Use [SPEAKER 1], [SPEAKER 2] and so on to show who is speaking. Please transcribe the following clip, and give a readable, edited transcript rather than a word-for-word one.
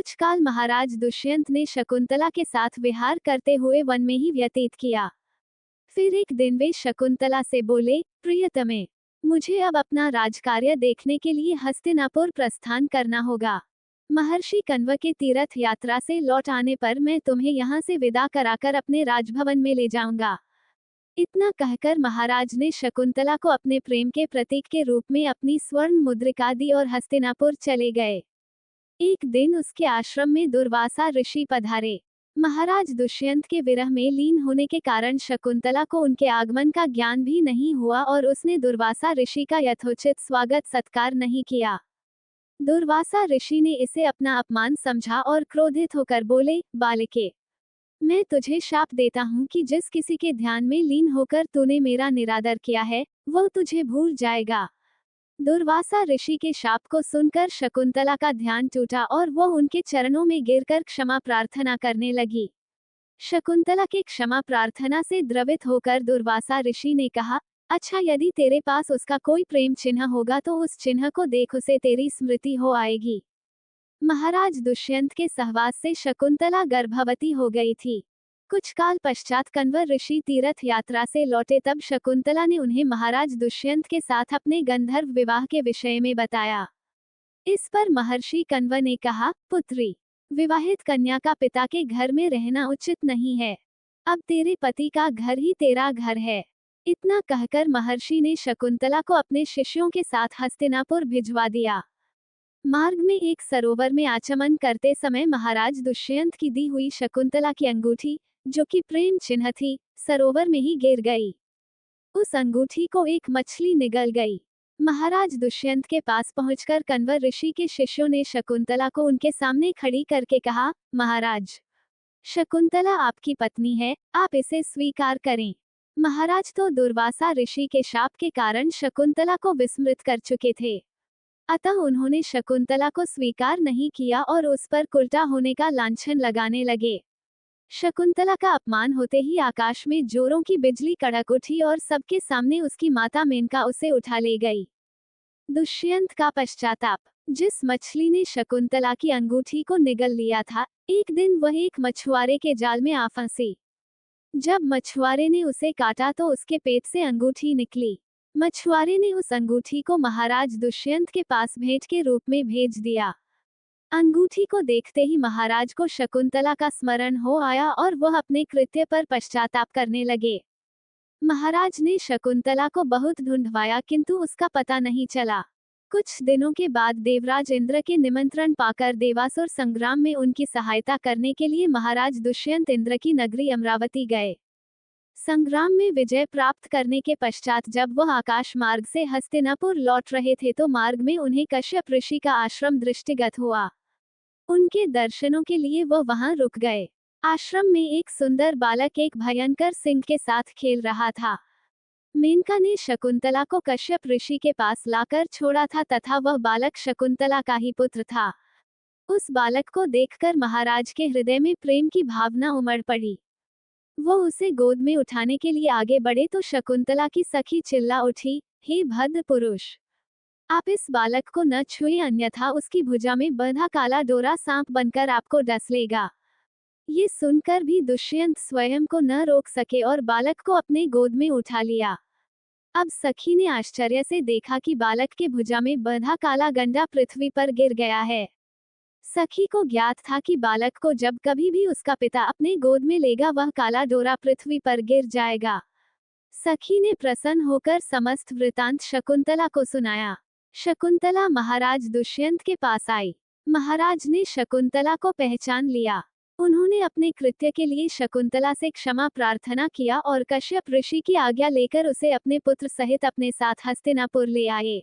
[SPEAKER 1] कुछ काल महाराज दुष्यंत ने शकुंतला के साथ विहार करते हुए वन में ही व्यतीत किया। फिर एक दिन वे शकुंतला से बोले, प्रियतमे, मुझे अब अपना राजकार्य देखने के लिए हस्तिनापुर प्रस्थान करना होगा। महर्षि कण्व के तीर्थ यात्रा से लौट आने पर मैं तुम्हें यहाँ से विदा कराकर अपने राजभवन में ले जाऊंगा। इतना कहकर महाराज ने शकुंतला को अपने प्रेम के प्रतीक के रूप में अपनी स्वर्ण मुद्रिका दी और हस्तिनापुर चले गए। एक दिन उसके आश्रम में दुर्वासा ऋषि पधारे। महाराज दुष्यंत के विरह में लीन होने के कारण शकुंतला को उनके आगमन का ज्ञान भी नहीं हुआ और उसने दुर्वासा ऋषि का यथोचित स्वागत सत्कार नहीं किया। दुर्वासा ऋषि ने इसे अपना अपमान समझा और क्रोधित होकर बोले, बालिके, मैं तुझे शाप देता हूँ कि जिस किसी के ध्यान में लीन होकर तूने मेरा निरादर किया है, वह तुझे भूल जाएगा। दुर्वासा ऋषि के शाप को सुनकर शकुंतला का ध्यान टूटा और वह उनके चरणों में गिरकर क्षमा प्रार्थना करने लगी। शकुंतला के क्षमा प्रार्थना से द्रवित होकर दुर्वासा ऋषि ने कहा, अच्छा, यदि तेरे पास उसका कोई प्रेम चिन्ह होगा तो उस चिन्ह को देख उसे तेरी स्मृति हो आएगी। महाराज दुष्यंत के सहवास से शकुंतला गर्भवती हो गई थी। कुछ काल पश्चात कण्व ऋषि तीर्थ यात्रा से लौटे तब शकुंतला ने उन्हें महाराज दुष्यंत के साथ अपने गंधर्व विवाह के विषय में बताया। इस पर महर्षि कण्व ने कहा, पुत्री, विवाहित कन्या का पिता के घर में रहना उचित नहीं है। अब तेरे पति का घर ही तेरा घर है। इतना कहकर महर्षि ने शकुंतला को अपने शिष्यों के साथ हस्तिनापुर भिजवा दिया। मार्ग में एक सरोवर में आचमन करते समय महाराज दुष्यंत की दी हुई शकुंतला की अंगूठी, जो कि प्रेम चिन्ह थी, सरोवर में ही गिर गई। उस अंगूठी को एक मछली निगल गई। महाराज दुष्यंत के पास पहुंचकर कण्व ऋषि के शिष्यों ने शकुंतला को उनके सामने खड़ी करके कहा, महाराज, शकुंतला आपकी पत्नी है, आप इसे स्वीकार करें। महाराज तो दुर्वासा ऋषि के शाप के कारण शकुंतला को विस्मृत कर चुके थे, अतः उन्होंने शकुंतला को स्वीकार नहीं किया और उस पर उल्टा होने का लांछन लगाने लगे। शकुंतला का अपमान होते ही आकाश में जोरों की बिजली कड़क उठी और सबके सामने उसकी माता मेनका उसे उठा ले गई। दुष्यंत का पश्चाताप। जिस मछली ने शकुंतला की अंगूठी को निगल लिया था, एक दिन वह एक मछुआरे के जाल में आ फंसी। जब मछुआरे ने उसे काटा तो उसके पेट से अंगूठी निकली। मछुआरे ने उस अंगूठी को महाराज दुष्यंत के पास भेंट के रूप में भेज दिया। अंगूठी को देखते ही महाराज को शकुंतला का स्मरण हो आया और वह अपने कृत्य पर पश्चाताप करने लगे। महाराज ने शकुंतला को बहुत ढूंढवाया किंतु उसका पता नहीं चला। कुछ दिनों के बाद देवराज इंद्र के निमंत्रण पाकर देवासुर संग्राम में उनकी सहायता करने के लिए महाराज दुष्यंत इंद्र की नगरी अमरावती गए। संग्राम में विजय प्राप्त करने के पश्चात जब वह आकाश मार्ग से हस्तिनापुर लौट रहे थे तो मार्ग में उन्हें कश्यप ऋषि का आश्रम दृष्टिगत हुआ। उनके दर्शनों के लिए वह वहां रुक गए। आश्रम में एक सुंदर बालक एक भयंकर सिंह के साथ खेल रहा था। मेनका ने शकुंतला को कश्यप ऋषि के पास लाकर छोड़ा था तथा वह बालक शकुंतला का ही पुत्र था। उस बालक को देखकर महाराज के हृदय में प्रेम की भावना उमड़ पड़ी। वो उसे गोद में उठाने के लिए आगे बढ़े तो शकुंतला की सखी चिल्ला उठी, हे भद्र पुरुष, आप इस बालक को न छुए अन्यथा उसकी भुजा में बंधा काला डोरा सांप बनकर आपको डस लेगा। ये सुनकर भी दुष्यंत स्वयं को न रोक सके और बालक को अपने गोद में उठा लिया। अब सखी ने आश्चर्य से देखा कि बालक के भुजा में बंधा काला गंडा पृथ्वी पर गिर गया है। सखी को ज्ञात था कि बालक को जब कभी भी उसका पिता अपने गोद में लेगा वह काला डोरा पृथ्वी पर गिर जाएगा। सखी ने प्रसन्न होकर समस्त वृतांत शकुंतला को सुनाया। शकुंतला महाराज दुष्यंत के पास आई। महाराज ने शकुंतला को पहचान लिया। उन्होंने अपने कृत्य के लिए शकुंतला से क्षमा प्रार्थना किया और कश्यप ऋषि की आज्ञा लेकर उसे अपने पुत्र सहित अपने साथ हस्तिनापुर ले आए।